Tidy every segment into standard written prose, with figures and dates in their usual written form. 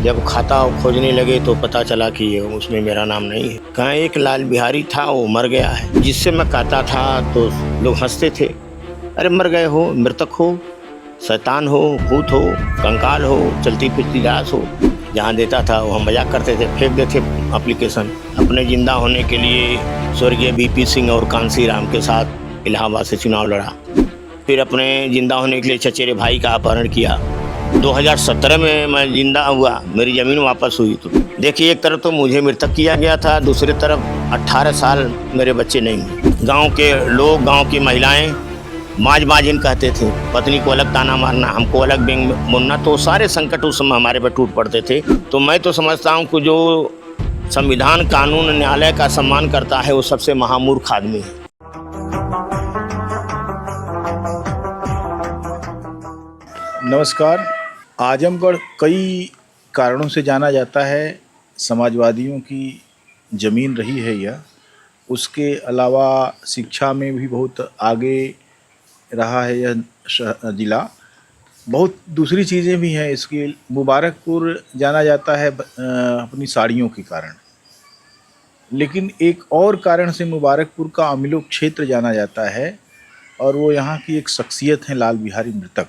जब खाता खोजने लगे तो पता चला कि ये उसमें मेरा नाम नहीं है। कहाँ एक लाल बिहारी था, वो मर गया है। जिससे मैं कहता था तो लोग हंसते थे, अरे मर गए हो, मृतक हो, शैतान हो, भूत हो, कंकाल हो, चलती फिरती लाश हो। जहाँ देता था वो हम मजाक करते थे, फेंक देते एप्लीकेशन। अपने जिंदा होने के लिए स्वर्गीय बीपी सिंह और कांसी राम के साथ इलाहाबाद से चुनाव लड़ा। फिर अपने जिंदा होने के लिए चचेरे भाई का अपहरण किया। 2017 में मैं जिंदा हुआ, मेरी ज़मीन वापस हुई। तो देखिए, एक तरफ तो मुझे मृतक किया गया था, दूसरी तरफ 18 साल मेरे बच्चे नहीं हुए। गांव के लोग, गांव की महिलाएं माज माजिन कहते थे, पत्नी को अलग ताना मारना, हमको अलग बेंग बुनना। तो सारे संकट उस समय हमारे पर टूट पड़ते थे। तो मैं तो समझता हूँ कि जो संविधान, कानून, न्यायालय का सम्मान करता है वो सबसे महामूर्ख आदमी है। नमस्कार। आजमगढ़ कई कारणों से जाना जाता है। समाजवादियों की ज़मीन रही है यह। उसके अलावा शिक्षा में भी बहुत आगे रहा है यह ज़िला। बहुत दूसरी चीज़ें भी हैं इसकी। मुबारकपुर जाना जाता है अपनी साड़ियों के कारण। लेकिन एक और कारण से मुबारकपुर का अमीलो क्षेत्र जाना जाता है, और वो यहाँ की एक शख्सियत है, लाल बिहारी मृतक।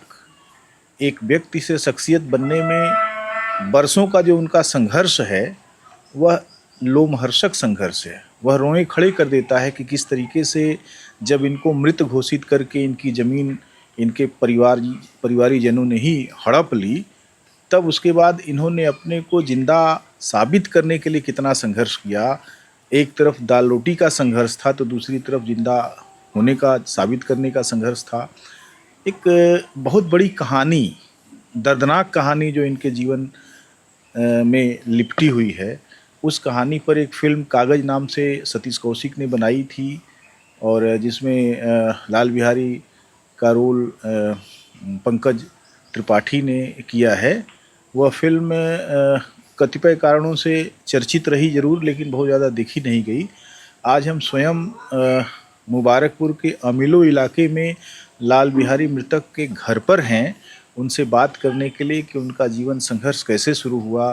एक व्यक्ति से शख्सियत बनने में बरसों का जो उनका संघर्ष है, वह लोमहर्षक संघर्ष है। वह रोने खड़े कर देता है कि किस तरीके से जब इनको मृत घोषित करके इनकी ज़मीन इनके परिवारी जनों ने ही हड़प ली, तब उसके बाद इन्होंने अपने को ज़िंदा साबित करने के लिए कितना संघर्ष किया। एक तरफ दाल रोटी का संघर्ष था, तो दूसरी तरफ ज़िंदा होने का, साबित करने का संघर्ष था। एक बहुत बड़ी कहानी, दर्दनाक कहानी जो इनके जीवन में लिपटी हुई है। उस कहानी पर एक फ़िल्म कागज़ नाम से सतीश कौशिक ने बनाई थी, और जिसमें लाल बिहारी का रोल पंकज त्रिपाठी ने किया है। वह फ़िल्म कतिपय कारणों से चर्चित रही ज़रूर, लेकिन बहुत ज़्यादा देखी नहीं गई। आज हम स्वयं मुबारकपुर के अमीलो इलाके में लाल बिहारी मृतक के घर पर हैं, उनसे बात करने के लिए कि उनका जीवन संघर्ष कैसे शुरू हुआ,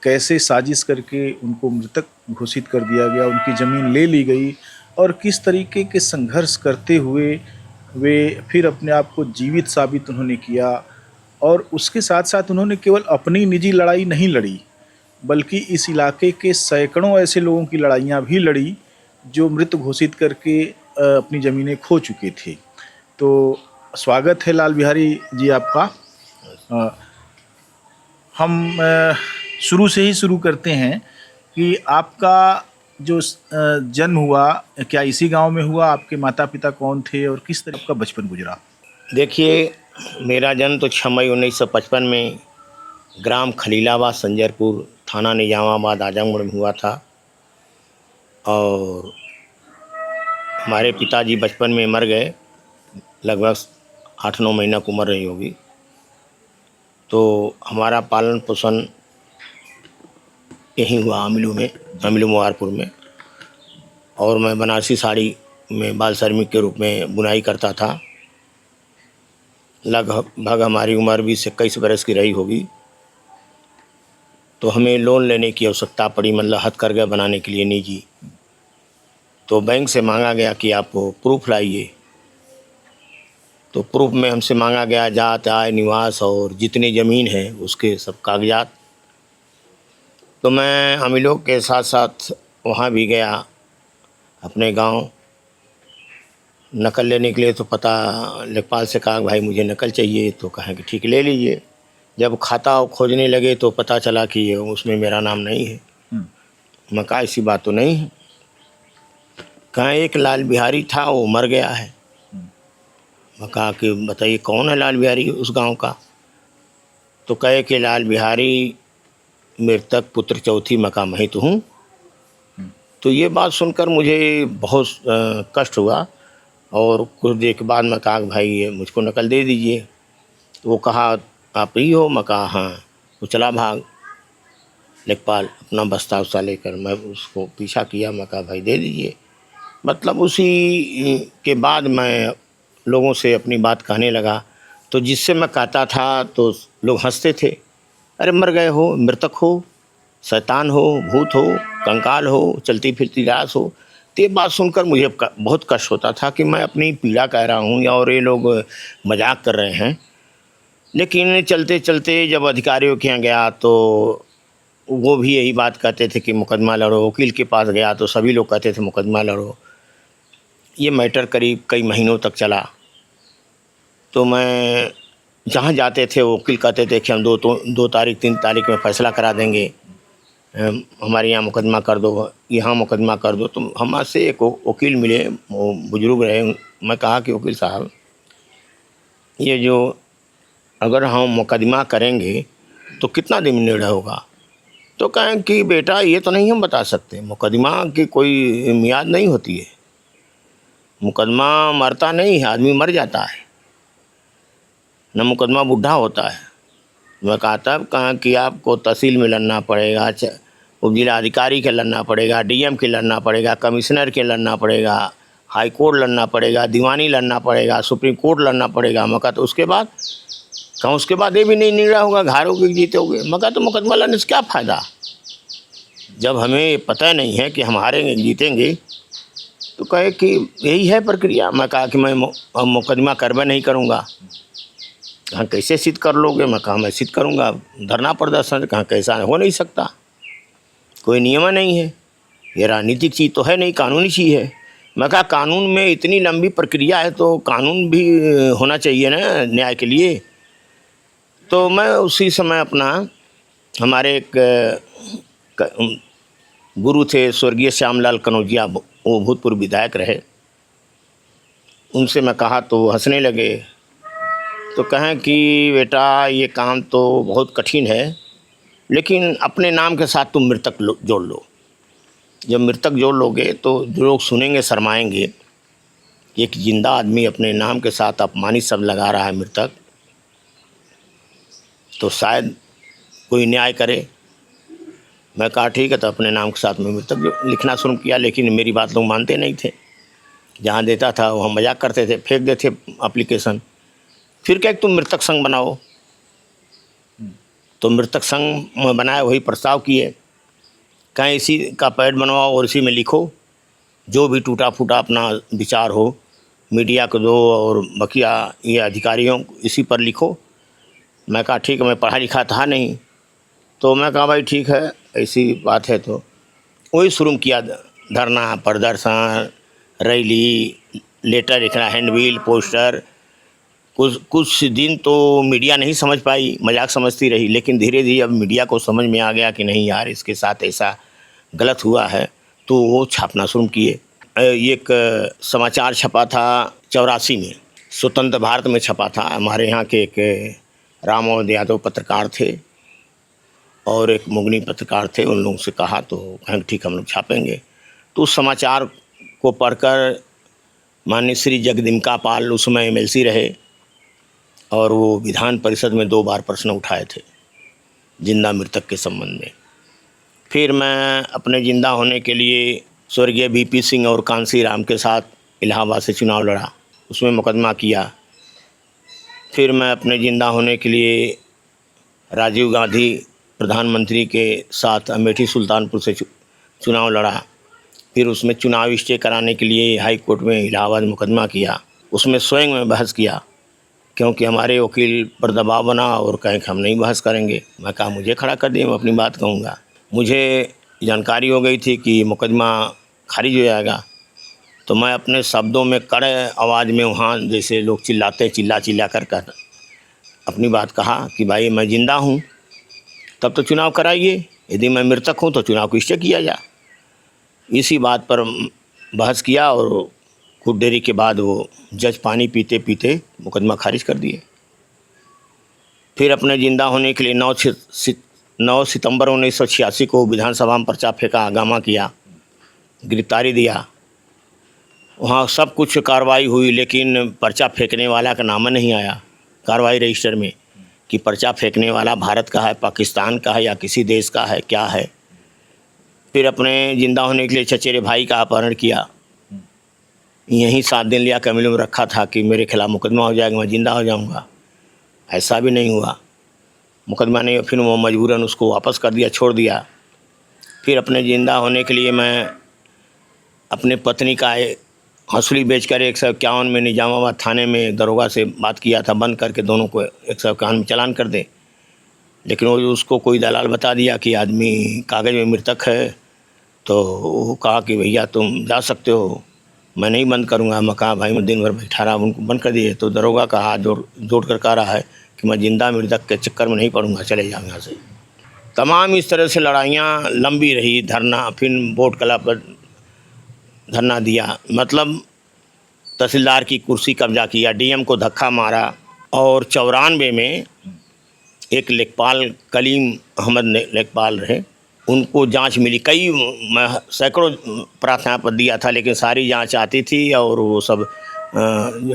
कैसे साजिश करके उनको मृतक घोषित कर दिया गया, उनकी ज़मीन ले ली गई, और किस तरीके के संघर्ष करते हुए वे फिर अपने आप को जीवित साबित उन्होंने किया। और उसके साथ साथ उन्होंने केवल अपनी निजी लड़ाई नहीं लड़ी, बल्कि इस इलाके के सैकड़ों ऐसे लोगों की लड़ाइयाँ भी लड़ी जो मृत घोषित करके अपनी ज़मीनें खो चुके थे। तो स्वागत है लाल बिहारी जी आपका। हम शुरू से ही शुरू करते हैं कि आपका जो जन्म हुआ, क्या इसी गांव में हुआ? आपके माता पिता कौन थे और किस तरह का बचपन गुजरा? देखिए, मेरा जन्म तो 6 मई 1955 में ग्राम खलीलाबाद, संजरपुर, थाना निजामाबाद, आजमगढ़ में हुआ था। और हमारे पिताजी बचपन में मर गए, लगभग 8-9 महीना की उम्र रही होगी। तो हमारा पालन पोषण यहीं हुआ अमीलो में, अमीलो मुबारकपुर में। और मैं बनारसी साड़ी में बाल श्रमिक के रूप में बुनाई करता था। लगभग हमारी उम्र 20-21 बरस की रही होगी। तो हमें लोन लेने की आवश्यकता पड़ी, मतलब हथकरघा बनाने के लिए निजी। तो बैंक से मांगा गया कि आप प्रूफ लाइए। तो प्रूफ में हमसे मांगा गया जात, आय, निवास और जितनी ज़मीन है उसके सब कागजात। तो मैं अमीलों के साथ साथ वहाँ भी गया अपने गांव नकल लेने के लिए। तो पता लेखपाल से कहा, भाई मुझे नकल चाहिए। तो कहा कि ठीक, ले लीजिए। जब खाता खोजने लगे तो पता चला कि ये उसमें मेरा नाम नहीं है। मैं कहा ऐसी बात तो नहीं है। कहाँ एक लाल बिहारी था, वो मर गया है। मैं कहा कि बताइए कौन है लाल बिहारी उस गांव का? तो कहे कि लाल बिहारी मृतक पुत्र चौथी मैं कहा मैं ही तो हूँ। तो ये बात सुनकर मुझे बहुत कष्ट हुआ। और कुछ देर के बाद मैं कहा भाई ये मुझको नकल दे दीजिए। तो वो कहा आप ही हो? मैं कहा हाँ। वो चला भाग, लेखपाल अपना बस्ता उस्ता लेकर। मैं उसको पीछा किया, मैं कहा भाई दे दीजिए। मतलब उसी के बाद मैं लोगों से अपनी बात कहने लगा। तो जिससे मैं कहता था तो लोग हंसते थे, अरे मर गए हो, मृतक हो, शैतान हो, भूत हो, कंकाल हो, चलती फिरती लाश हो। तो ये बात सुनकर मुझे बहुत कष्ट होता था कि मैं अपनी पीड़ा कह रहा हूँ या और ये लोग मजाक कर रहे हैं। लेकिन चलते चलते जब अधिकारियों के यहाँ गया तो वो भी यही बात कहते थे कि मुकदमा लड़ो। वकील के पास गया तो सभी लोग कहते थे मुकदमा लड़ो। ये मैटर करीब कई महीनों तक चला। तो मैं जहाँ जाते थे वकील कहते थे कि हम 2 तारीख 3 तारीख में फ़ैसला करा देंगे, हमारे यहाँ मुकदमा कर दो, यहाँ मुकदमा कर दो। तो हमसे एक वकील मिले, वो बुजुर्ग रहे। मैं कहा कि वकील साहब, ये जो अगर हम मुकदमा करेंगे तो कितना दिन में निर्णय होगा? तो कहें कि बेटा ये तो नहीं हम बता सकते, मुकदमा की कोई मियाद नहीं होती है, मुकदमा मरता नहीं है, आदमी मर जाता है, न मुकदमा बूढ़ा होता है। मैं कहा तब कहा कि आपको तहसील में लड़ना पड़ेगा, उप जिलाधिकारी के लड़ना पड़ेगा, डीएम के लड़ना पड़ेगा, कमिश्नर के लड़ना पड़ेगा, हाई कोर्ट लड़ना पड़ेगा, दीवानी लड़ना पड़ेगा, सुप्रीम कोर्ट लड़ना पड़ेगा। मैं कहा तो उसके बाद कहा उसके बाद ये भी नहीं निर्णय होगा, हारोगे जीतोगे। मैं कहा तो मुकदमा लड़ने से क्या फ़ायदा जब हमें पता नहीं है कि हम हारेंगे जीतेंगे। तो कहे कि यही है प्रक्रिया। मैं कहा कि मैं मुकदमा करवा नहीं करूँगा। कहाँ कैसे सिद्ध कर लोगे? मैं कहा मैं सिद्ध करूँगा, धरना प्रदर्शन। कहाँ कैसा हो नहीं सकता, कोई नियम नहीं है, ये राजनीतिक चीज़ तो है नहीं, कानूनी चीज़ है। मैं कहा कानून में इतनी लंबी प्रक्रिया है तो कानून भी होना चाहिए ना न्याय के लिए। तो मैं उसी समय अपना हमारे एक गुरु थे स्वर्गीय श्यामलाल कनौजिया, वो भूतपूर्व विधायक रहे, उनसे मैं कहा तो वो हंसने लगे। तो कहें कि बेटा ये काम तो बहुत कठिन है, लेकिन अपने नाम के साथ तुम मृतक जोड़ लो। जब मृतक जोड़ लोगे तो जो लोग सुनेंगे शर्माएंगे। एक जिंदा आदमी अपने नाम के साथ अपमानित शब्द लगा रहा है मृतक, तो शायद कोई न्याय करे। मैं कहा ठीक है, तो अपने नाम के साथ में मृतक लिखना शुरू किया। लेकिन मेरी बात लोग मानते नहीं थे, जहाँ देता था वहाँ मजाक करते थे, फेंक देते एप्लीकेशन। फिर क्या तुम मृतक संघ बनाओ, तो मृतक संघ बनाए, वही प्रस्ताव किए। कहीं इसी का पैड बनवाओ और इसी में लिखो, जो भी टूटा फूटा अपना विचार हो मीडिया को दो और बकिया ये अधिकारियों इसी पर लिखो। मैं कहा ठीक है, मैं पढ़ा लिखा था नहीं। तो मैं कहा भाई ठीक है, ऐसी बात है। तो वही शुरू किया, धरना प्रदर्शन, रैली, लेटर लिखना, हैंडबिल, पोस्टर। कुछ दिन तो मीडिया नहीं समझ पाई, मजाक समझती रही। लेकिन धीरे धीरे अब मीडिया को समझ में आ गया कि नहीं यार, इसके साथ ऐसा गलत हुआ है, तो वो छापना शुरू किए। एक समाचार छपा था 84 में, स्वतंत्र भारत में छपा था। हमारे यहाँ के एक रामोद यादव पत्रकार थे और एक मुगनी पत्रकार थे। उन लोगों से कहा तो कहें ठीक हम लोग छापेंगे। तो उस समाचार को पढ़कर माननीय श्री जगदम्बिका पाल उस समय MLC रहे और वो विधान परिषद में 2 बार प्रश्न उठाए थे जिंदा मृतक के संबंध में। फिर मैं अपने जिंदा होने के लिए स्वर्गीय VP सिंह और कांसी राम के साथ इलाहाबाद से चुनाव लड़ा, उसमें मुकदमा किया। फिर मैं अपने जिंदा होने के लिए राजीव गांधी प्रधानमंत्री के साथ अमेठी सुल्तानपुर से चुनाव लड़ा। फिर उसमें चुनाव स्टे कराने के लिए हाई कोर्ट में इलाहाबाद मुकदमा किया। उसमें स्वयं में बहस किया, क्योंकि हमारे वकील पर दबाव बना और कहें कि हम नहीं बहस करेंगे। मैं कहा मुझे खड़ा कर दिए, मैं अपनी बात कहूँगा। मुझे जानकारी हो गई थी कि मुकदमा खारिज हो जाएगा, तो मैं अपने शब्दों में कड़े आवाज़ में वहाँ जैसे लोग चिल्लाते, चिल्ला कर अपनी बात कहा कि भाई मैं ज़िंदा हूँ तब तो चुनाव कराइए, यदि मैं मृतक हूँ तो चुनाव को स्टे किया जाए। इसी बात पर बहस किया और कुछ देरी के बाद वो जज पानी पीते पीते मुकदमा खारिज कर दिए। फिर अपने ज़िंदा होने के लिए 9 सितंबर 1986 को विधानसभा में पर्चा फेंका, हंगामा किया, गिरफ्तारी दिया। वहाँ सब कुछ कार्रवाई हुई, लेकिन पर्चा फेंकने वाला का नाम नहीं आया कार्रवाई रजिस्टर में कि पर्चा फेंकने वाला भारत का है, पाकिस्तान का है या किसी देश का है, क्या है। फिर अपने ज़िंदा होने के लिए चचेरे भाई का अपहरण किया। यहीं 7 दिन लिया कैमरे में रखा था कि मेरे खिलाफ मुकदमा हो जाएगा, मैं ज़िंदा हो जाऊंगा। ऐसा भी नहीं हुआ। मुकदमा नहीं, फिर वो मजबूरन उसको वापस कर दिया, छोड़ दिया। फिर अपने ज़िंदा होने के लिए मैं अपने पत्नी का हंसुली बेचकर 151 में निजामाबाद थाने में दरोगा से बात किया था, बंद करके दोनों को 151 में चालान कर दे। लेकिन वो उसको कोई दलाल बता दिया कि आदमी कागज़ में मृतक है, तो वो कहा कि भैया तुम जा सकते हो, मैं नहीं बंद करूँगा। मैं कहा भाई मैं दिन भर बैठा रहा, उनको बंद कर दिए। तो दरोगा का हाथ जोड़ कर कह रहा है कि मैं जिंदा मृतक के चक्कर में नहीं पड़ूंगा, चले जाओ यहाँ से। तमाम इस तरह से लड़ाइयाँ लंबी रही, धरना, फिर बोट कला पर धरना दिया, मतलब तहसीलदार की कुर्सी कब्जा किया, डीएम को धक्का मारा। और 94 में एक लेखपाल कलीम अहमद लेखपाल रहे, उनको जांच मिली। कई सैकड़ों प्रार्थना पत्र दिया था, लेकिन सारी जांच आती थी और वो सब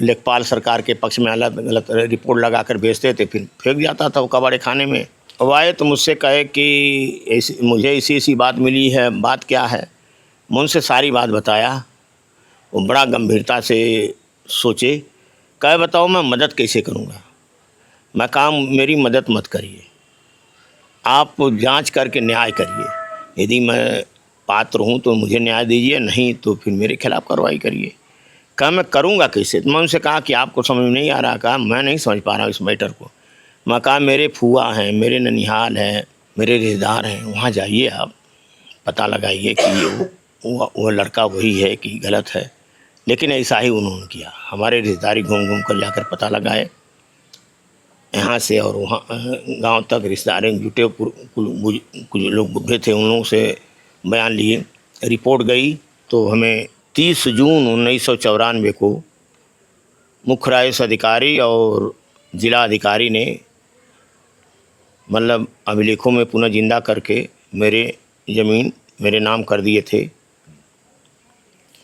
लेखपाल सरकार के पक्ष में अलग गलत रिपोर्ट लगा कर भेजते थे, फिर फेंक जाता था वो कबाड़े खाने में। वो आए तो मुझसे कहे कि मुझे ऐसी बात मिली है, बात क्या है। मैं उनसे सारी बात बताया। वो बड़ा गंभीरता से सोचे, कहे बताओ मैं मदद कैसे करूँगा। मैं कहा मेरी मदद मत करिए, आप जांच करके न्याय करिए। यदि मैं पात्र हूँ तो मुझे न्याय दीजिए, नहीं तो फिर मेरे खिलाफ़ कार्रवाई करिए। कहा मैं करूँगा कैसे। तो मैं उनसे कहा कि आपको समझ में नहीं आ रहा। कहा मैं नहीं समझ पा रहा हूँ इस मैटर को। मैं कहा मेरे फूआ हैं, मेरे ननिहाल हैं, मेरे रिश्तेदार हैं, वहाँ जाइए, आप पता लगाइए कि वो लड़का वही है कि गलत है। लेकिन ऐसा ही उन्होंने किया। हमारे रिश्तेदारी घूम घूम कर जाकर पता लगाए यहाँ से और वहाँ गांव तक। रिश्तेदार जुटे, कुछ लोग बुढ़े थे, उन लोगों से बयान लिए। रिपोर्ट गई तो हमें 30 जून 1994 को मुख्य राजस्व अधिकारी और जिला अधिकारी ने मतलब अभिलेखों में पुनः जिंदा करके मेरे ज़मीन मेरे नाम कर दिए थे।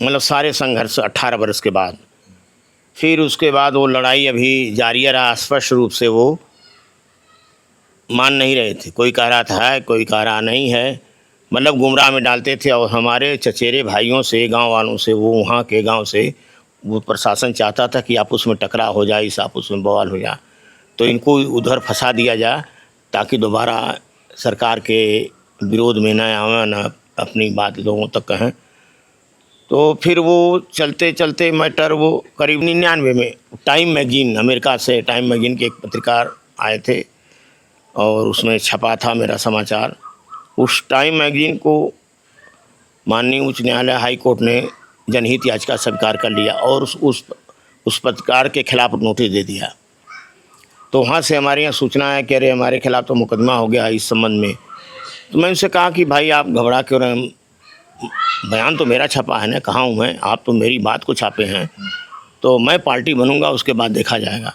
मतलब सारे संघर्ष 18 वर्ष के बाद। फिर उसके बाद वो लड़ाई अभी जारी रहा। स्पष्ट रूप से वो मान नहीं रहे थे, कोई कह रहा था है, कोई कह रहा नहीं है, मतलब गुमराह में डालते थे। और हमारे चचेरे भाइयों से, गांव वालों से, वो वहाँ के गांव से, वो प्रशासन चाहता था कि आपस में टकराव हो जाए, इस आपस में बवाल हो जाए, तो इनको उधर फंसा दिया जाए ताकि दोबारा सरकार के विरोध में न आवे, न अपनी बात लोगों तक कहें। तो फिर वो चलते चलते मैटर वो करीब 99 में टाइम मैगजीन, अमेरिका से टाइम मैगजीन के एक पत्रकार आए थे और उसमें छपा था मेरा समाचार। उस टाइम मैगजीन को माननीय उच्च न्यायालय हाई कोर्ट ने जनहित याचिका स्वीकार कर लिया और उस पत्रकार के खिलाफ नोटिस दे दिया। तो वहाँ से हमारे यहाँ सूचना है कि अरे हमारे खिलाफ तो मुकदमा हो गया इस संबंध में। तो मैं उनसे कहा कि भाई आप घबरा क्यों रहे, बयान तो मेरा छपा है ना, कहाँ हूँ मैं, आप तो मेरी बात को छापे हैं, तो मैं पार्टी बनूंगा, उसके बाद देखा जाएगा।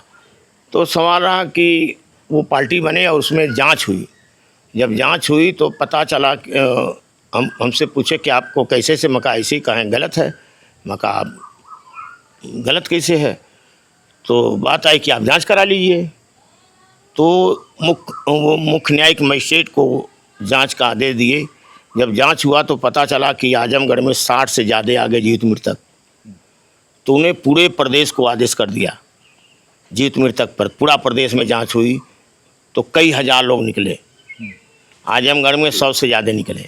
तो सवाल रहा कि वो पार्टी बने और उसमें जांच हुई। जब जांच हुई तो पता चला हमसे पूछे कि आपको कैसे से, मका ऐसे ही कहें गलत है। मका गलत कैसे है, तो बात आई कि आप जांच करा लीजिए। तो मुख्य न्यायिक मजिस्ट्रेट को जांच का आदेश दिए। जब जांच हुआ तो पता चला कि आजमगढ़ में 60 से ज़्यादा आ गए जीवित मृतक। तो उन्हें पूरे प्रदेश को आदेश कर दिया जीवित मृतक पर। पूरा प्रदेश में जांच हुई तो कई हजार लोग निकले। आजमगढ़ में 100 से ज़्यादा निकले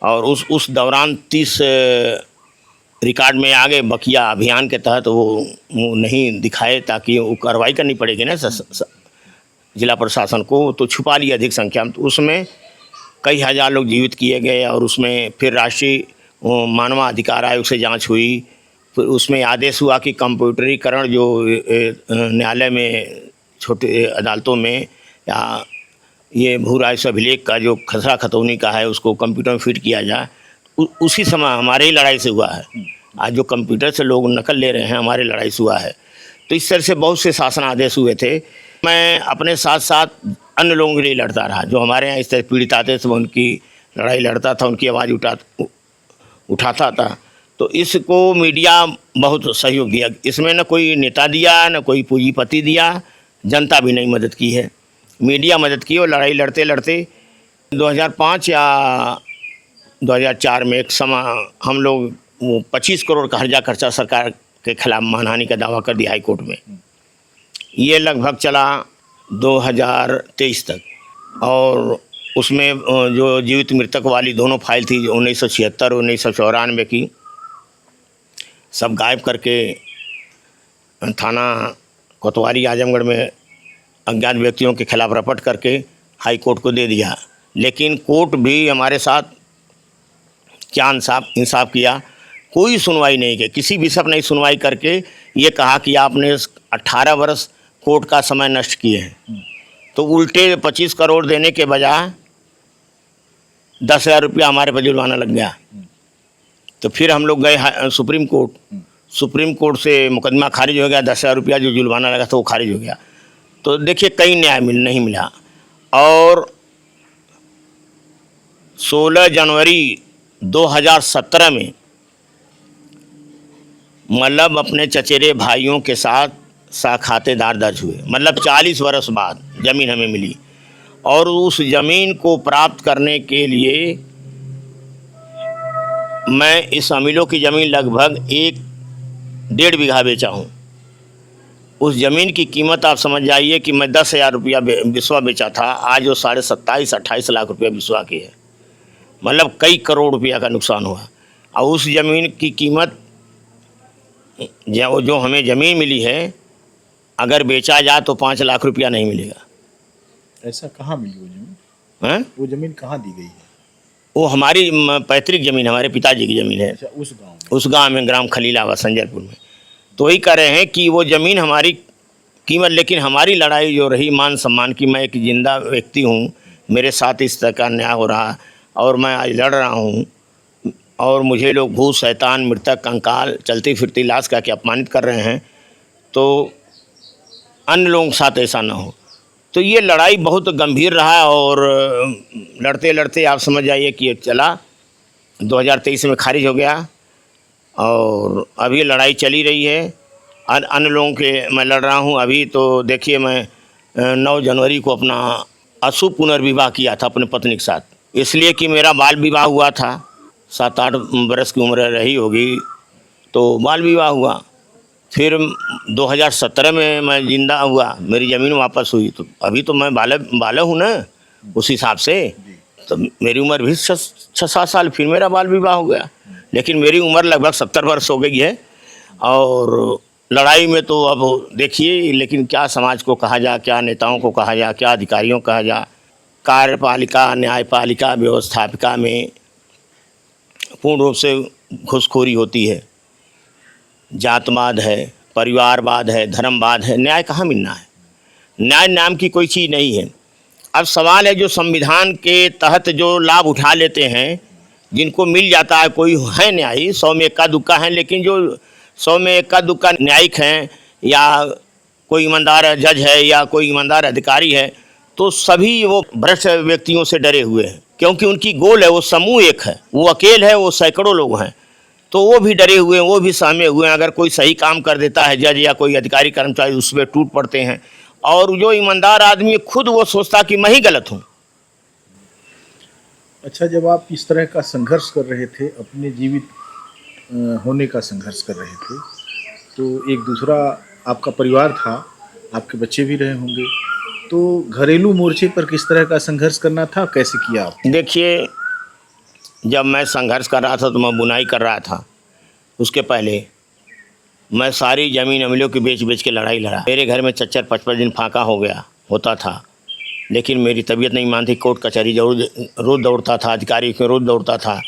और उस दौरान 30 रिकॉर्ड में आ गए। बकिया अभियान के तहत वो नहीं दिखाए ताकि वो कार्रवाई करनी पड़ेगी ना जिला प्रशासन को, तो छुपा लिया अधिक संख्या में। तो उसमें कई हजार लोग जीवित किए गए और उसमें फिर राष्ट्रीय मानवाधिकार आयोग से जांच हुई। फिर उसमें आदेश हुआ कि कंप्यूटरीकरण जो न्यायालय में, छोटे अदालतों में, या ये भू राजस्व अभिलेख का जो खसरा खतौनी का है उसको कंप्यूटर में फिट किया जाए। उसी समय हमारे ही लड़ाई से हुआ है। आज जो कंप्यूटर से लोग नकल ले रहे हैं, हमारे लड़ाई से हुआ है। तो इस तरह से बहुत से शासन आदेश हुए थे। मैं अपने साथ साथ अन्य लोगों के लिए लड़ता रहा। जो हमारे यहाँ इस तरह पीड़ित आते थे, मैं उनकी लड़ाई लड़ता था, उनकी आवाज़ उठाता था। तो इसको मीडिया बहुत सहयोग दिया। इसमें न कोई नेता दिया, न कोई पूंजीपति दिया, जनता भी नहीं मदद की है, मीडिया मदद की। और लड़ाई लड़ते लड़ते 2005 या 2004 में एक समय हम लोग वो 25 करोड़ का हर्जा खर्चा सरकार के खिलाफ मानहानि का दावा कर दिया हाई कोर्ट में। ये लगभग चला 2023 तक। और उसमें जो जीवित मृतक वाली दोनों फाइल थी 1976 और 1994 की, सब गायब करके थाना कोतवाली आजमगढ़ में अज्ञात व्यक्तियों के खिलाफ रपट करके हाई कोर्ट को दे दिया। लेकिन कोर्ट भी हमारे साथ क्या इंसाफ किया, कोई सुनवाई नहीं की, किसी बिशप ने सुनवाई करके ये कहा कि आपने 18 वर्ष कोर्ट का समय नष्ट किए हैं। तो उल्टे 25 करोड़ देने के बजाय 10,000 रुपया हमारे पर जुर्माना लग गया। तो फिर हम लोग गए सुप्रीम कोर्ट से मुकदमा खारिज हो गया, 10,000 रुपया जो जुर्माना लगा था वो खारिज हो गया। तो देखिए कहीं न्याय नहीं मिला। और 16 जनवरी 2017 में मतलब अपने चचेरे भाइयों के साथ खातेदार दर्ज हुए, मतलब 40 वर्ष बाद ज़मीन हमें मिली। और उस ज़मीन को प्राप्त करने के लिए मैं इस अमीलों की ज़मीन लगभग 1.5 बीघा बेचा हूँ। उस ज़मीन की कीमत आप समझ जाइए कि मैं 10,000 रुपया बिस्वा बेचा था, आज वो 27-28 लाख रुपया बिस्वा की है, मतलब कई करोड़ रुपया का नुकसान हुआ। और उस ज़मीन की कीमत जो हमें ज़मीन मिली है, अगर बेचा जाए तो 5 लाख रुपया नहीं मिलेगा। ऐसा कहाँ मिली वो ज़मीन? हैं? वो ज़मीन कहाँ दी गई है? वो हमारी पैतृक ज़मीन, हमारे पिताजी की ज़मीन है। अच्छा, उस गांव में ग्राम खलीलाबाद संजयपुर में। तो वही कह रहे हैं कि वो ज़मीन हमारी कीमत, लेकिन हमारी लड़ाई जो रही मान सम्मान की, मैं एक जिंदा व्यक्ति हूँ, मेरे साथ इस तरह का अन्याय हो रहा और मैं आज लड़ रहा हूँ, और मुझे लोग भूत, शैतान, मृतक, कंकाल, चलती फिरती लाश का के अपमानित कर रहे हैं। तो अन्य लोगों के साथ ऐसा ना हो। तो ये लड़ाई बहुत गंभीर रहा और लड़ते लड़ते आप समझ जाइए कि चला 2023 में खारिज हो गया और अभी लड़ाई चली रही है। अन्य लोगों के मैं लड़ रहा हूँ। अभी तो देखिए मैं 9 जनवरी को अपना अशुभ पुनर्विवाह किया था अपने पत्नी के साथ, इसलिए कि मेरा बाल विवाह हुआ था, 7-8 बरस की उम्र रही होगी तो बाल विवाह हुआ। फिर 2017 में मैं जिंदा हुआ, मेरी ज़मीन वापस हुई। तो अभी तो मैं बालक हूँ ना, उस हिसाब से तो मेरी उम्र भी 6-7 साल, फिर मेरा बाल विवाह हो गया। लेकिन मेरी उम्र लगभग 70 वर्ष हो गई है। और लड़ाई में तो अब देखिए, लेकिन क्या समाज को कहा जाए, क्या नेताओं को कहा जाए, क्या अधिकारियों को कहा जाए। कार्यपालिका, न्यायपालिका, व्यवस्थापिका में पूर्ण रूप से घुसखोरी होती है। जातवाद है, परिवारवाद है, धर्मवाद है, न्याय कहाँ मिलना है? न्याय नाम की कोई चीज़ नहीं है। अब सवाल है जो संविधान के तहत जो लाभ उठा लेते हैं, जिनको मिल जाता है, कोई है न्यायी, 100 में इक्का दुक्का है, लेकिन जो 100 में इक्का दुक्का न्यायिक हैं या कोई ईमानदार जज है या कोई ईमानदार अधिकारी है, तो सभी वो भ्रष्ट व्यक्तियों से डरे हुए हैं, क्योंकि उनकी गोल है, वो समूह एक है, वो अकेल है, वो सैकड़ों लोग हैं, तो वो भी डरे हुए हैं, वो भी सहमे हुए हैं। अगर कोई सही काम कर देता है जज या कोई अधिकारी कर्मचारी, उस पर टूट पड़ते हैं। और जो ईमानदार आदमी खुद वो सोचता कि मैं ही गलत हूँ। अच्छा, जब आप इस तरह का संघर्ष कर रहे थे, अपने जीवित होने का संघर्ष कर रहे थे, तो एक दूसरा आपका परिवार था, आपके बच्चे भी रहे होंगे, तो घरेलू मोर्चे पर किस तरह का संघर्ष करना था, कैसे किया आप? देखिए, जब मैं संघर्ष कर रहा था तो मैं बुनाई कर रहा था। उसके पहले मैं सारी ज़मीन अमीलों की बेच के लड़ाई लड़ा। मेरे घर में 4-5 दिन फाका हो गया होता था, लेकिन मेरी तबीयत नहीं मानती। कोर्ट कचहरी जरूर रोज़ दौड़ता था, अधिकारी के रोज़ दौड़ता था।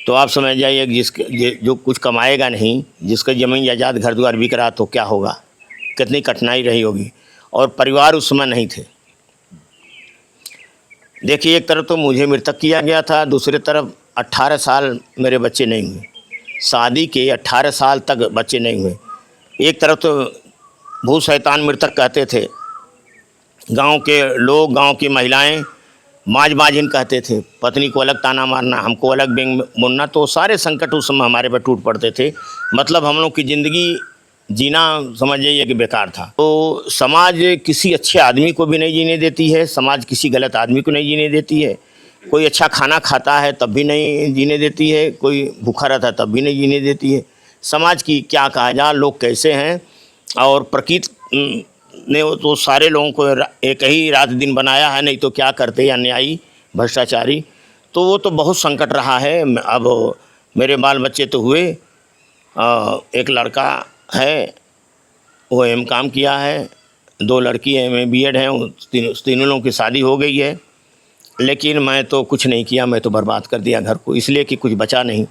तो आप समझ जाइए कि जो कुछ कमाएगा नहीं, जिसका ज़मीन जायदाद घर द्वार बिक रहा, तो क्या होगा, कितनी कठिनाई रही होगी। और परिवार उस समय नहीं थे। देखिए, एक तरफ तो मुझे मृतक किया गया था, दूसरी तरफ 18 साल मेरे बच्चे नहीं हुए, शादी के 18 साल तक बच्चे नहीं हुए। एक तरफ तो भूत शैतान मृतक कहते थे, गांव के लोग, गांव की महिलाएं माज-माजिन कहते थे, पत्नी को अलग ताना मारना, हमको अलग बेंग बुनना। तो सारे संकट उस समय हमारे पर टूट पड़ते थे। मतलब हम लोग की ज़िंदगी जीना समझ जाइए कि बेकार था। तो समाज किसी अच्छे आदमी को भी नहीं जीने देती है, समाज किसी गलत आदमी को नहीं जीने देती है। कोई अच्छा खाना खाता है तब भी नहीं जीने देती है, कोई भूखा रहता है तब भी नहीं जीने देती है। समाज की क्या कहा जाए, लोग कैसे हैं और प्रकृति ने तो सारे लोगों को एक ही रात दिन बनाया है, नहीं तो क्या करते अन्यायी भ्रष्टाचारी। तो वो तो बहुत संकट रहा है। अब मेरे बाल बच्चे तो हुए, एक लड़का है वो एम.कॉम किया है, 2 लड़की एम.ए. B.Ed हैं, तीनों लोगों की शादी हो गई है। लेकिन मैं तो कुछ नहीं किया, मैं तो बर्बाद कर दिया घर को, इसलिए कि कुछ बचा नहीं।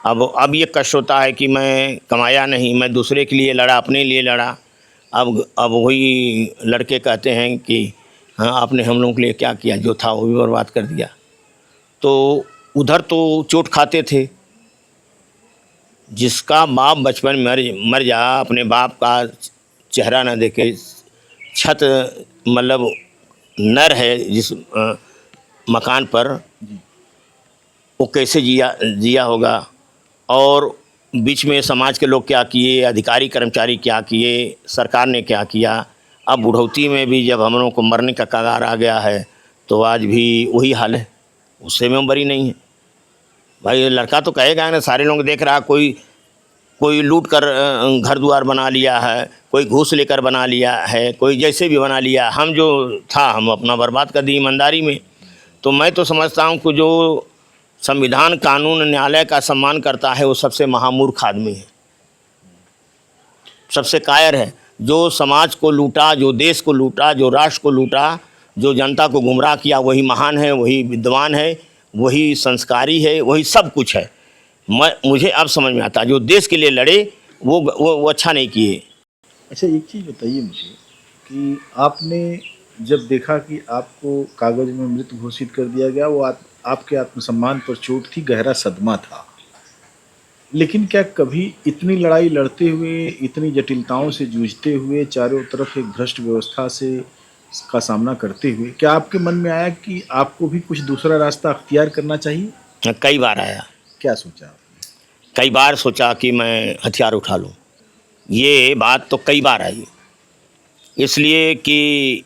अब ये कष्ट होता है कि मैं कमाया नहीं, मैं दूसरे के लिए लड़ा, अपने लिए लड़ा। अब वही लड़के कहते हैं कि हाँ आपने हम लोगों के लिए क्या किया, जो था वो भी बर्बाद कर दिया। तो उधर तो चोट खाते थे। जिसका बाप बचपन में मर जा, अपने बाप का चेहरा न देखे, छत मतलब नर है जिस मकान पर, वो कैसे जिया होगा। और बीच में समाज के लोग क्या किए, अधिकारी कर्मचारी क्या किए, सरकार ने क्या किया। अब बुढ़ौती में भी जब हम लोगों को मरने का कगार आ गया है तो आज भी वही हाल है, उससे में बरी नहीं है। भाई लड़का तो कहेगा ना, सारे लोग देख रहा, कोई लूट कर घर द्वार बना लिया है, कोई घूस लेकर बना लिया है, कोई जैसे भी बना लिया। हम जो था हम अपना बर्बाद कर दी ईमानदारी में। तो मैं तो समझता हूँ कि जो संविधान कानून न्यायालय का सम्मान करता है वो सबसे महामूर्ख आदमी है, सबसे कायर है। जो समाज को लूटा, जो देश को लूटा, जो राष्ट्र को लूटा, जो जनता को गुमराह किया, वही महान है, वही विद्वान है, वही संस्कारी है, वही सब कुछ है। मुझे अब समझ में आता, जो देश के लिए लड़े वो अच्छा नहीं किए। अच्छा, एक चीज़ बताइए मुझे कि आपने जब देखा कि आपको कागज में मृत घोषित कर दिया गया, वो आपके आत्मसम्मान पर चोट थी, गहरा सदमा था। लेकिन क्या कभी इतनी लड़ाई लड़ते हुए, इतनी जटिलताओं से जूझते हुए, चारों तरफ एक भ्रष्ट व्यवस्था से का सामना करते हुए, क्या आपके मन में आया कि आपको भी कुछ दूसरा रास्ता अख्तियार करना चाहिए? कई बार आया। क्या सोचा आपने? कई बार सोचा कि मैं हथियार उठा लूँ, ये बात तो कई बार आई। इसलिए कि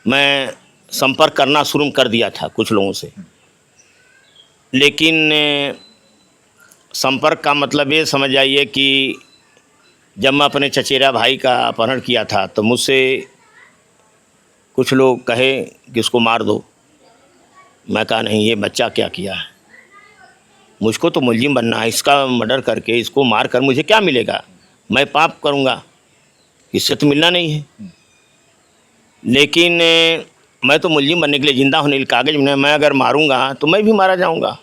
मैं संपर्क करना शुरू कर दिया था कुछ लोगों से। लेकिन संपर्क का मतलब ये समझ आइए कि जब मैं अपने चचेरा भाई का अपहरण किया था तो मुझसे कुछ लोग कहे कि इसको मार दो। मैं कहा नहीं, ये बच्चा क्या किया है, मुझको तो मुलजिम बनना है, इसका मर्डर करके इसको मार कर मुझे क्या मिलेगा, मैं पाप करूँगा, इससे तो मिलना नहीं है। लेकिन मैं तो मुलजिम बनने के लिए, ज़िंदा होने के लिए कागज़ में, मैं अगर मारूंगा तो मैं भी मारा जाऊंगा।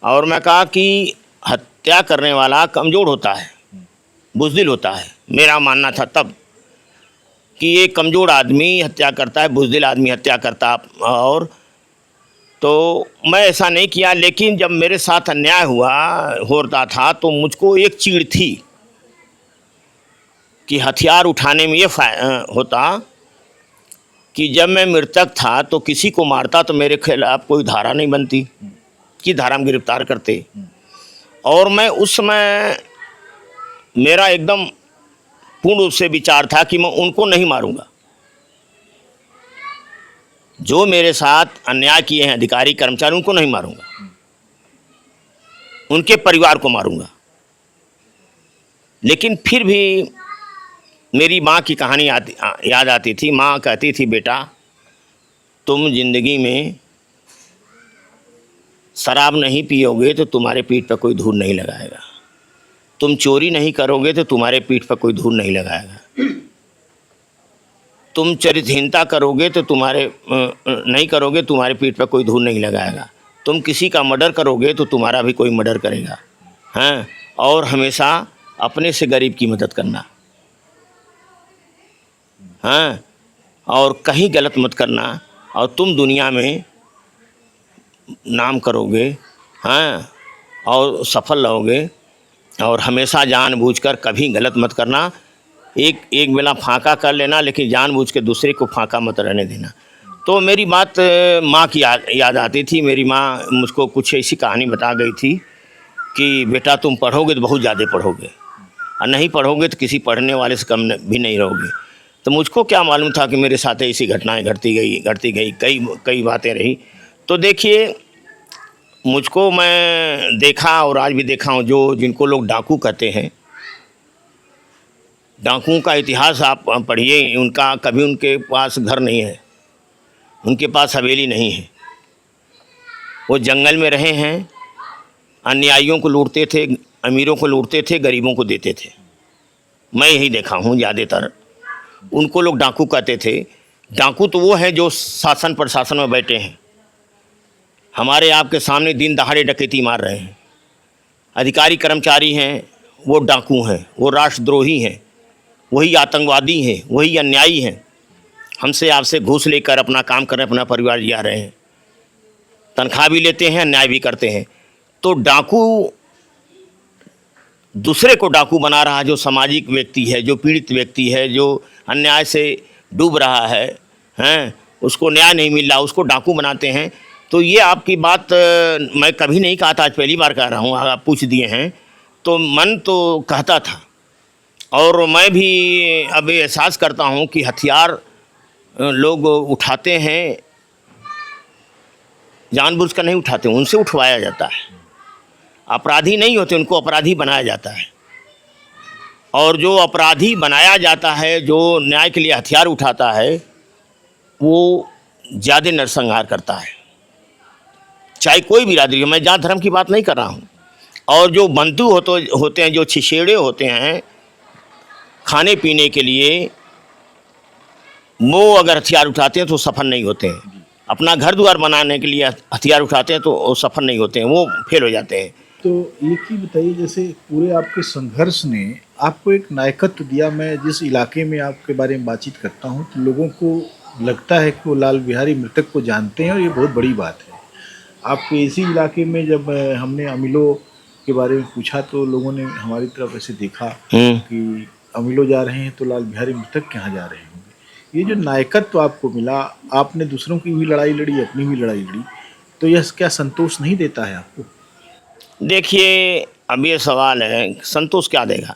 और मैं कहा कि हत्या करने वाला कमज़ोर होता है, बुज़दिल होता है। मेरा मानना था तब कि ये कमज़ोर आदमी हत्या करता है, बुज़दिल आदमी हत्या करता। और तो मैं ऐसा नहीं किया। लेकिन जब मेरे साथ अन्याय होता था तो मुझको एक चीड़ थी कि हथियार उठाने में ये होता कि जब मैं मृतक था तो किसी को मारता तो मेरे खिलाफ कोई धारा नहीं बनती कि धारा में गिरफ्तार करते। और मैं उस समय मेरा एकदम पूर्ण रूप से विचार था कि मैं उनको नहीं मारूंगा जो मेरे साथ अन्याय किए हैं, अधिकारी कर्मचारी, उनको नहीं मारूंगा, उनके परिवार को मारूंगा। लेकिन फिर भी मेरी माँ की कहानी याद आती थी। माँ कहती थी, बेटा तुम जिंदगी में शराब नहीं पियोगे तो तुम्हारे पीठ पर कोई धूल नहीं लगाएगा, तुम चोरी नहीं करोगे तो तुम्हारे पीठ पर कोई धूल नहीं लगाएगा, तुम चरित्रहीनता करोगे तो नहीं करोगे, तुम्हारे पीठ पर कोई धूल नहीं लगाएगा, तुम किसी का मर्डर करोगे तो तुम्हारा भी कोई मर्डर करेगा। हाँ, और हमेशा अपने से गरीब की मदद करना। हाँ, और कहीं गलत मत करना, और तुम दुनिया में नाम करोगे। हाँ, और सफल रहोगे। और हमेशा जानबूझकर कभी गलत मत करना। एक बेला फाँका कर लेना, लेकिन जानबूझ के दूसरे को फाँका मत रहने देना। तो मेरी बात माँ की याद आती थी। मेरी माँ मुझको कुछ ऐसी कहानी बता गई थी कि बेटा तुम पढ़ोगे तो बहुत ज़्यादा पढ़ोगे, और नहीं पढ़ोगे तो किसी पढ़ने वाले से कम भी नहीं रहोगे। तो मुझको क्या मालूम था कि मेरे साथ ऐसी घटनाएं घटती गई, कई बातें रही। तो देखिए, मुझको मैं देखा और आज भी देखा हूँ, जिनको लोग डाकू कहते हैं, डाकुओं का इतिहास आप पढ़िए, उनका कभी उनके पास घर नहीं है, उनके पास हवेली नहीं है। वो जंगल में रहे हैं, अन्यायियों को लूटते थे, अमीरों को लूटते थे, गरीबों को देते थे। मैं यही देखा हूँ ज़्यादातर। उनको लोग डाकू कहते थे। डाकू तो वो है जो शासन प्रशासन में बैठे हैं, हमारे आपके सामने दिन दहाड़े डकैती मार रहे हैं। अधिकारी कर्मचारी हैं वो डाकू हैं, वो राष्ट्रद्रोही हैं, वही आतंकवादी हैं, वही अन्यायी हैं। हमसे आपसे घूस लेकर अपना काम कर रहे हैं, अपना परिवार जिया रहे हैं, तनख्वाह भी लेते हैं, अन्याय भी करते हैं। तो डाकू दूसरे को डाकू बना रहा, जो सामाजिक व्यक्ति है, जो पीड़ित व्यक्ति है, जो अन्याय से डूब रहा है, उसको न्याय नहीं मिल रहा, उसको डाकू बनाते हैं। तो ये आपकी बात मैं कभी नहीं कहा था, आज पहली बार कह रहा हूँ। आप पूछ दिए हैं तो मन तो कहता था, और मैं भी अब एहसास करता हूँ कि हथियार लोग उठाते हैं, जानबूझ कर नहीं उठाते, उनसे उठवाया जाता है। अपराधी नहीं होते, उनको अपराधी बनाया जाता है। और जो अपराधी बनाया जाता है, जो न्याय के लिए हथियार उठाता है, वो ज़्यादा नरसंहार करता है, चाहे कोई बिरादरी हो। मैं जात धर्म की बात नहीं कर रहा हूँ। और जो बंधु होते हैं, जो छिछेड़े होते हैं खाने पीने के लिए, वो अगर हथियार उठाते हैं तो सफल नहीं होते हैं। अपना घर द्वार बनाने के लिए हथियार उठाते हैं तो वो सफल नहीं होते हैं, वो फेल हो जाते हैं। तो एक ही बताइए, जैसे पूरे आपके संघर्ष ने आपको एक नायकत्व दिया। मैं जिस इलाके में आपके बारे में बातचीत करता हूँ तो लोगों को लगता है कि वो लाल बिहारी मृतक को जानते हैं, और ये बहुत बड़ी बात है। आपके इसी इलाके में जब हमने अमीलों के बारे में पूछा तो लोगों ने हमारी तरफ ऐसे देखा कि अमीलों जा रहे हैं तो लाल बिहारी मृतक कहाँ जा रहे होंगे। ये जो नायकत्व आपको मिला, आपने दूसरों की भी लड़ाई लड़ी, अपनी भी लड़ाई लड़ी, तो यह क्या संतोष नहीं देता है आपको? देखिए, अब ये सवाल है, संतोष क्या देगा?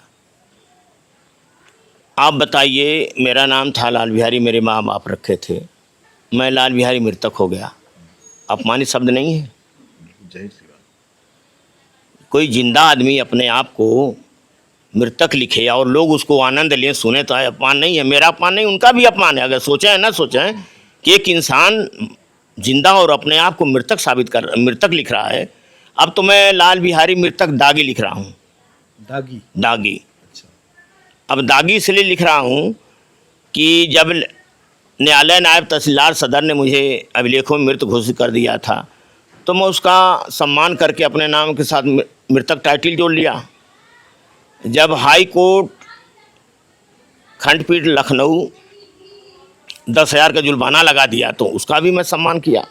आप बताइए, मेरा नाम था लाल बिहारी, मेरे माँ बाप रखे थे, मैं लाल बिहारी मृतक हो गया, अपमानित शब्द नहीं है? जाहिर सी बात। कोई जिंदा आदमी अपने आप को मृतक लिखे और लोग उसको आनंद लें, सुने, तो अपमान नहीं है। मेरा अपमान नहीं, उनका भी अपमान है। अगर सोचें ना सोचें कि एक इंसान जिंदा और अपने आप को मृतक लिख रहा है। अब तो मैं लाल बिहारी मृतक दागी लिख रहा हूँ। दागी। अच्छा। अब दागी इसलिए लिख रहा हूँ कि जब न्यायालय नायब तहसीलदार सदर ने मुझे अभिलेखों में मृत घोषित कर दिया था, तो मैं उसका सम्मान करके अपने नाम के साथ मृतक टाइटल जोड़ लिया। जब हाई कोर्ट खंडपीठ लखनऊ 10,000 का जुर्माना लगा दिया तो उसका भी मैं सम्मान किया,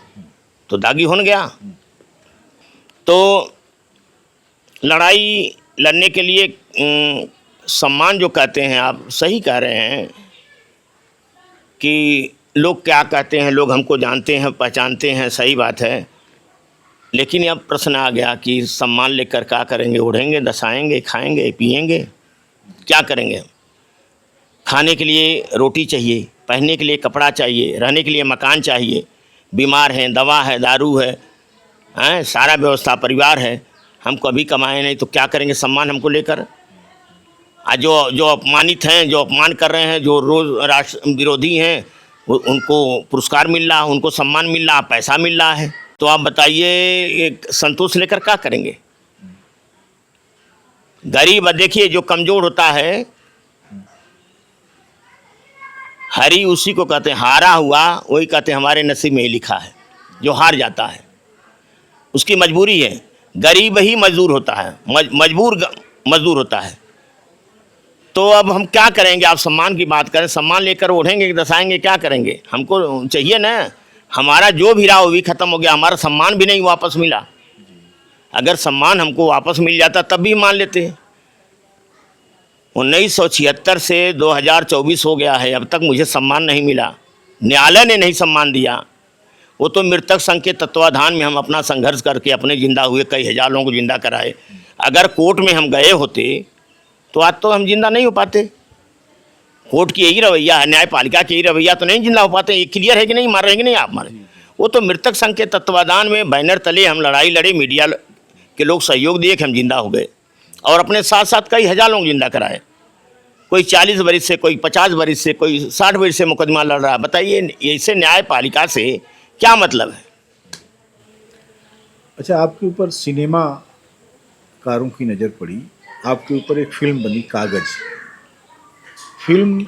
तो दागी हो गया। तो लड़ाई लड़ने के लिए सम्मान जो कहते हैं, आप सही कह रहे हैं कि लोग क्या कहते हैं, लोग हमको जानते हैं, पहचानते हैं, सही बात है। लेकिन अब प्रश्न आ गया कि सम्मान लेकर क्या करेंगे? उड़ेंगे, दसाएंगे, खाएंगे, पिएंगे, क्या करेंगे? खाने के लिए रोटी चाहिए, पहनने के लिए कपड़ा चाहिए, रहने के लिए मकान चाहिए, बीमार हैं, दवा है, दारू है, सारा व्यवस्था, परिवार है। हम कभी कमाए नहीं तो क्या करेंगे सम्मान हमको लेकर? आज जो अपमानित हैं, जो अपमान कर रहे हैं, जो रोज़ राष्ट्र विरोधी हैं, उनको पुरस्कार मिल रहा है, उनको सम्मान मिल रहा है, पैसा मिल रहा है। तो आप बताइए, एक संतोष लेकर क्या करेंगे? गरीब, देखिए, जो कमज़ोर होता है, हरी उसी को कहते हैं, हारा हुआ वही कहते हैं हमारे नसीब में ही लिखा है। जो हार जाता है उसकी मजबूरी है। गरीब ही मजदूर होता है, मजबूर मजदूर होता है। तो अब हम क्या करेंगे? आप सम्मान की बात करें, सम्मान लेकर ओढ़ेंगे, दसाएंगे, क्या करेंगे? हमको चाहिए ना, हमारा जो भी रहा वो भी ख़त्म हो गया, हमारा सम्मान भी नहीं वापस मिला। अगर सम्मान हमको वापस मिल जाता तब भी मान लेते। 1976 से 2024 हो गया है, अब तक मुझे सम्मान नहीं मिला, न्यायालय ने नहीं सम्मान दिया। वो तो मृतक संघ के तत्वाधान में हम अपना संघर्ष करके अपने जिंदा हुए कई हजार लोगों को जिंदा कराए। अगर कोर्ट में हम गए होते तो आज तो हम जिंदा नहीं हो पाते। कोर्ट की यही रवैया है, न्यायपालिका की यही रवैया, तो नहीं जिंदा हो पाते। ये क्लियर है कि नहीं? मार रहे कि नहीं आप? मारे। वो तो मृतक संघ के तत्वाधान में बैनर तले हम लड़ाई लड़े, मीडिया के लोग सहयोग दिए कि हम जिंदा हो गए, और अपने साथ साथ कई हजार लोग जिंदा कराए। कोई 40 बरिस से, कोई 50 बरिस से, कोई 60 बरिस से मुकदमा लड़ रहा है। बताइए ऐसे न्यायपालिका से क्या मतलब है? अच्छा, आपके ऊपर सिनेमा कारों की नज़र पड़ी, आपके ऊपर एक फिल्म बनी कागज। फिल्म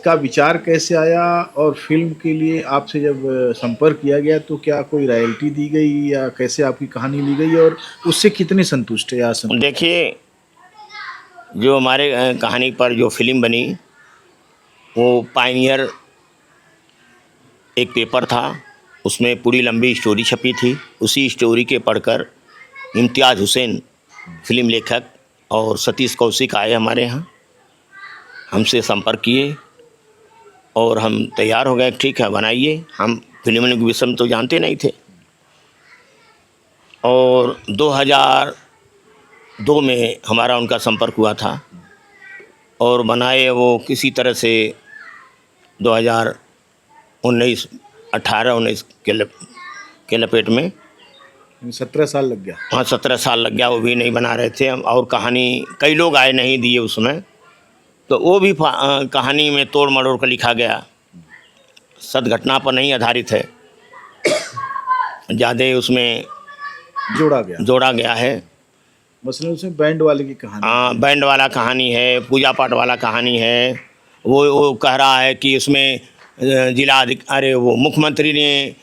का विचार कैसे आया, और फिल्म के लिए आपसे जब संपर्क किया गया तो क्या कोई रॉयल्टी दी गई, या कैसे आपकी कहानी ली गई, और उससे कितने संतुष्ट है या असंतुष्ट? देखिए, जो हमारे कहानी पर जो फिल्म बनी, वो पायनियर एक पेपर था, उसमें पूरी लंबी स्टोरी छपी थी। उसी स्टोरी के पढ़कर इम्तियाज़ हुसैन फिल्म लेखक और सतीश कौशिक आए हमारे यहाँ, हमसे संपर्क किए और हम तैयार हो गए, ठीक है बनाइए। हम फिल्म के विषय में तो जानते नहीं थे। और 2002 में हमारा उनका संपर्क हुआ था और बनाए वो किसी तरह से 2019 18-19 के लपेट में। 17 साल लग गया। हाँ, 17 साल लग गया, वो भी नहीं बना रहे थे हम। और कहानी कई लोग आए, नहीं दिए उसमें, तो वो भी कहानी में तोड़ मरोड़ कर लिखा गया, सद घटना पर नहीं आधारित है, ज़्यादा उसमें जोड़ा गया है। मसलन उसमें बैंड वाले की कहानी। हाँ, बैंड वाला कहानी है, पूजा पाठ वाला कहानी है। वो कह रहा है कि उसमें अरे वो मुख्यमंत्री ने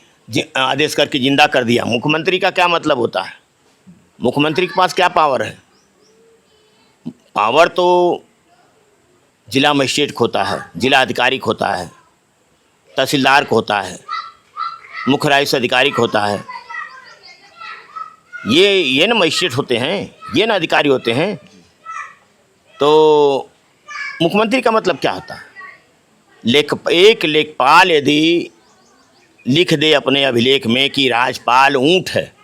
आदेश करके जिंदा कर दिया। मुख्यमंत्री का क्या मतलब होता है? मुख्यमंत्री के पास क्या पावर है? पावर तो जिला मजिस्ट्रेट को होता है, जिला अधिकारी को होता है, तहसीलदार को होता है, मुख्य राजस्व अधिकारी को होता है। ये ना मजिस्ट्रेट होते हैं, ये ना अधिकारी होते हैं। तो मुख्यमंत्री का मतलब क्या होता है? एक लेखपाल यदि लिख दे अपने अभिलेख में कि राजपाल ऊंट है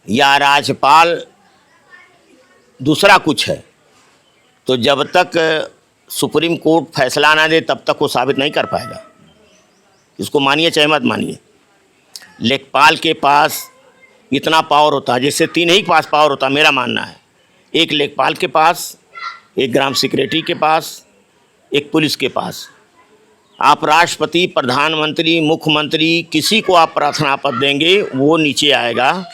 या राजपाल दूसरा कुछ है, तो जब तक सुप्रीम कोर्ट फैसला ना दे तब तक वो साबित नहीं कर पाएगा। इसको मानिए चाहे मत मानिए, लेखपाल के पास इतना पावर होता है, जैसे 3 ही के पास पावर होता है, मेरा मानना है। एक लेखपाल के पास, एक ग्राम सेक्रेटरी के पास, एक पुलिस के पास। आप राष्ट्रपति, प्रधानमंत्री, मुख्यमंत्री किसी को आप प्रार्थना पत्र देंगे, वो नीचे आएगा,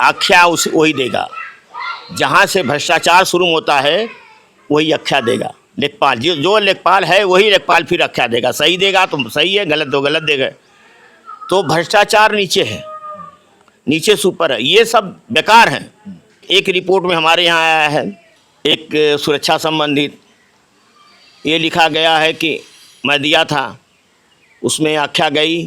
आख्या वही देगा। जहाँ से भ्रष्टाचार शुरू होता है वही आख्या देगा लेखपाल। जो लेखपाल है वही लेखपाल फिर आख्या देगा। सही देगा तो सही है, गलत तो गलत देगा। तो भ्रष्टाचार नीचे है, नीचे से ऊपर है, ये सब बेकार हैं। एक रिपोर्ट में हमारे यहाँ आया है, एक सुरक्षा संबंधित ये लिखा गया है कि मैं दिया था, उसमें आख्या गई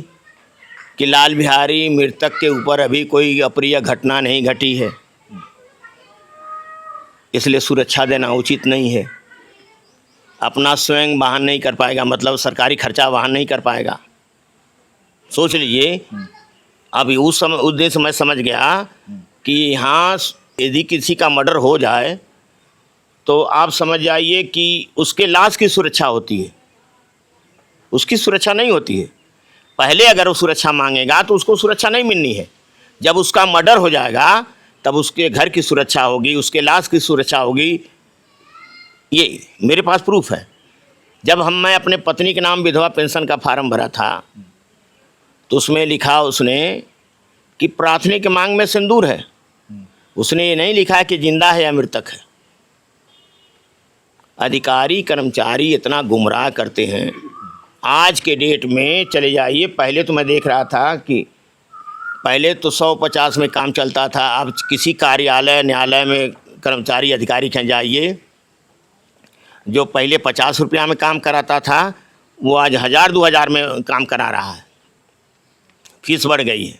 कि लाल बिहारी मृतक के ऊपर अभी कोई अप्रिय घटना नहीं घटी है, इसलिए सुरक्षा देना उचित नहीं है। अपना स्वयं वाहन नहीं कर पाएगा, मतलब सरकारी खर्चा वाहन नहीं कर पाएगा। सोच लीजिए। अभी उस दिन से मैं समझ गया कि यहाँ यदि किसी का मर्डर हो जाए तो आप समझ जाइए कि उसके लाश की सुरक्षा होती है, उसकी सुरक्षा नहीं होती है। पहले अगर वो सुरक्षा मांगेगा तो उसको सुरक्षा नहीं मिलनी है। जब उसका मर्डर हो जाएगा तब उसके घर की सुरक्षा होगी, उसके लाश की सुरक्षा होगी। ये मेरे पास प्रूफ है। जब मैं अपने पत्नी के नाम विधवा पेंशन का फार्म भरा था तो उसमें लिखा उसने कि प्राथमिक मांग में सिंदूर है। उसने ये नहीं लिखा कि जिंदा है या मृतक है। अधिकारी कर्मचारी इतना गुमराह करते हैं आज के डेट में। चले जाइए, पहले तो मैं देख रहा था कि पहले तो 150 में काम चलता था। अब किसी कार्यालय न्यायालय में कर्मचारी अधिकारी कहीं जाइए, जो पहले 50 रुपया में काम कराता था वो आज 1000-2000 में काम करा रहा है। फीस बढ़ गई है,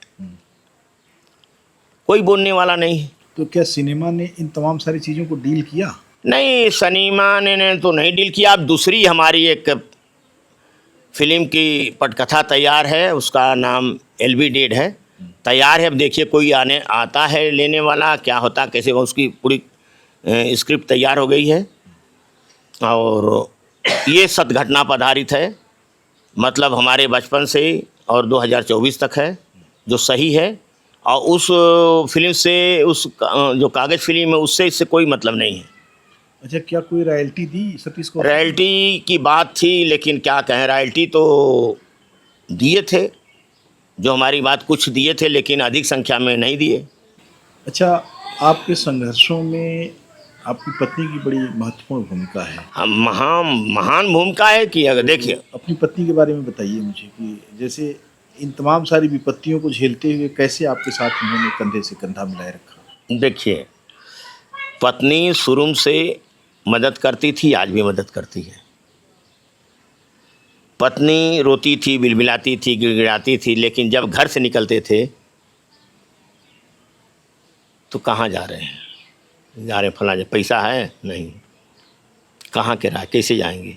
कोई बोलने वाला नहीं। तो क्या सिनेमा ने इन तमाम सारी चीज़ों को डील किया? नहीं, सिनेमा ने तो नहीं डील किया। अब दूसरी हमारी एक फिल्म की पटकथा तैयार है, उसका नाम LV डेड है, तैयार है। अब देखिए कोई आता है लेने वाला, क्या होता कैसे, उसकी पूरी स्क्रिप्ट तैयार हो गई है। और ये सत्य घटना पर आधारित है, मतलब हमारे बचपन से और 2024 तक है, जो सही है। और उस फिल्म से, उस जो कागज़ फिल्म है, उससे इससे कोई मतलब नहीं है। अच्छा, क्या कोई रॉयल्टी दी सतीश को? रॉयल्टी की बात थी, लेकिन क्या कहें, रॉयल्टी तो दिए थे, जो हमारी बात कुछ दिए थे, लेकिन अधिक संख्या में नहीं दिए। अच्छा, आपके संघर्षों में आपकी पत्नी की बड़ी महत्वपूर्ण भूमिका है। हम महान महान भूमिका है कि अगर देखिए, अपनी पत्नी के बारे में बताइए मुझे कि जैसे इन तमाम सारी विपत्तियों को झेलते हुए कैसे आपके साथ उन्होंने कंधे से कंधा मिलाए रखा। देखिए, पत्नी शुरू से मदद करती थी, आज भी मदद करती है। पत्नी रोती थी, बिलबिलाती थी, गिड़गिड़ाती थी, लेकिन जब घर से निकलते थे तो कहाँ जा रहे हैं, जा रहे फला, जब पैसा है नहीं, कहाँ के रहा, कैसे जाएंगे,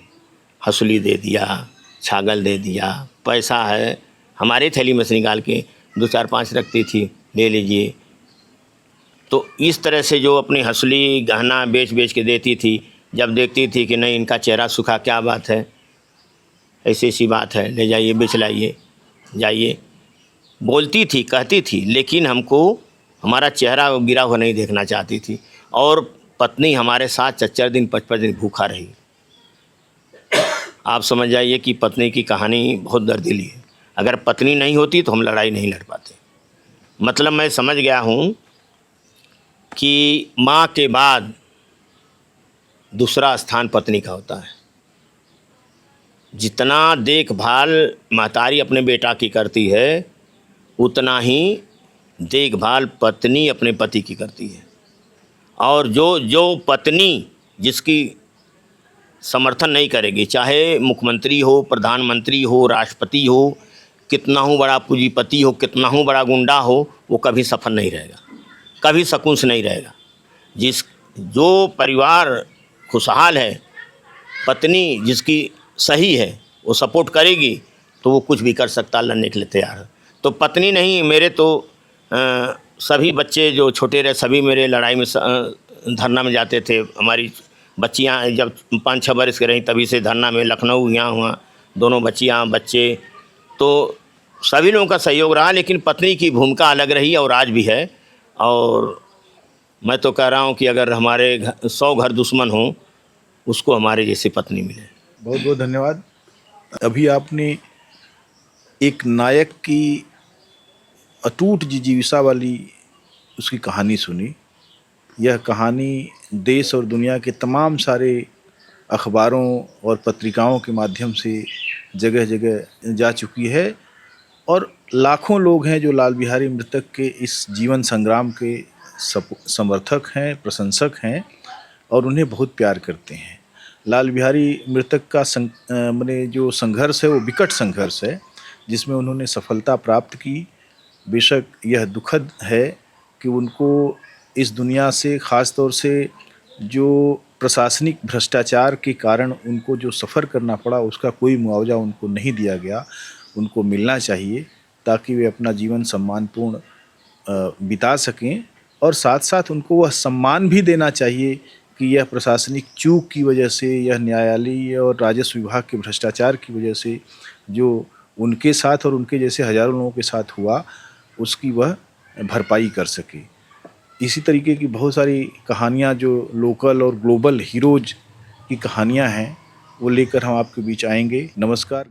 हंसुली दे दिया, छागल दे दिया, पैसा है, हमारे थैली में से निकाल के 2 4 5 रखती थी, ले लीजिए। तो इस तरह से जो अपनी हंसुली गहना बेच बेच के देती थी, जब देखती थी कि नहीं इनका चेहरा सूखा, क्या बात है, ऐसी ऐसी बात है, ले जाइए बेच लाइए, जाइए, बोलती थी, कहती थी, लेकिन हमको हमारा चेहरा गिरा हुआ नहीं देखना चाहती थी। और पत्नी हमारे साथ 4 4 दिन 5 5 दिन भूखा रही। आप समझ जाइए कि पत्नी की कहानी बहुत दर्दिली है। अगर पत्नी नहीं होती तो हम लड़ाई नहीं लड़ पाते। मतलब मैं समझ गया हूँ कि माँ के बाद दूसरा स्थान पत्नी का होता है। जितना देखभाल महतारी अपने बेटा की करती है, उतना ही देखभाल पत्नी अपने पति की करती है। और जो पत्नी जिसकी समर्थन नहीं करेगी, चाहे मुख्यमंत्री हो, प्रधानमंत्री हो, राष्ट्रपति हो, कितना हो बड़ा पूंजीपति हो, कितना हो बड़ा गुंडा हो, वो कभी सफल नहीं रहेगा, कभी सुकून से नहीं रहेगा। जो परिवार खुशहाल है, पत्नी जिसकी सही है, वो सपोर्ट करेगी तो वो कुछ भी कर सकता, लड़ने के लिए तैयार है। तो पत्नी नहीं, मेरे तो सभी बच्चे जो छोटे रहे, सभी मेरे लड़ाई में धरना में जाते थे। हमारी बच्चियां जब 5 6 बरस के रहीं, तभी से धरना में, लखनऊ यहाँ हुआ, दोनों बच्चियां बच्चे, तो सभी लोगों का सहयोग रहा। लेकिन पत्नी की भूमिका अलग रही और आज भी है। और मैं तो कह रहा हूँ कि अगर हमारे 100 घर दुश्मन हों, उसको हमारे जैसी पत्नी मिले। बहुत बहुत धन्यवाद। अभी आपने एक नायक की अटूट जिजीविषा वाली उसकी कहानी सुनी। यह कहानी देश और दुनिया के तमाम सारे अखबारों और पत्रिकाओं के माध्यम से जगह जगह जा चुकी है और लाखों लोग हैं जो लाल बिहारी मृतक के इस जीवन संग्राम के समर्थक हैं, प्रशंसक हैं और उन्हें बहुत प्यार करते हैं। लाल बिहारी मृतक का माने जो संघर्ष है वो विकट संघर्ष है, जिसमें उन्होंने सफलता प्राप्त की। बेशक यह दुखद है कि उनको इस दुनिया से, ख़ास तौर से जो प्रशासनिक भ्रष्टाचार के कारण उनको जो सफ़र करना पड़ा, उसका कोई मुआवजा उनको नहीं दिया गया। उनको मिलना चाहिए ताकि वे अपना जीवन सम्मानपूर्ण बिता सकें और साथ साथ उनको वह सम्मान भी देना चाहिए कि यह प्रशासनिक चूक की वजह से, यह न्यायालय और राजस्व विभाग के भ्रष्टाचार की वजह से जो उनके साथ और उनके जैसे हज़ारों लोगों के साथ हुआ, उसकी वह भरपाई कर सके। इसी तरीके की बहुत सारी कहानियाँ जो लोकल और ग्लोबल हीरोज़ की कहानियाँ हैं, वो लेकर हम आपके बीच आएंगे। नमस्कार।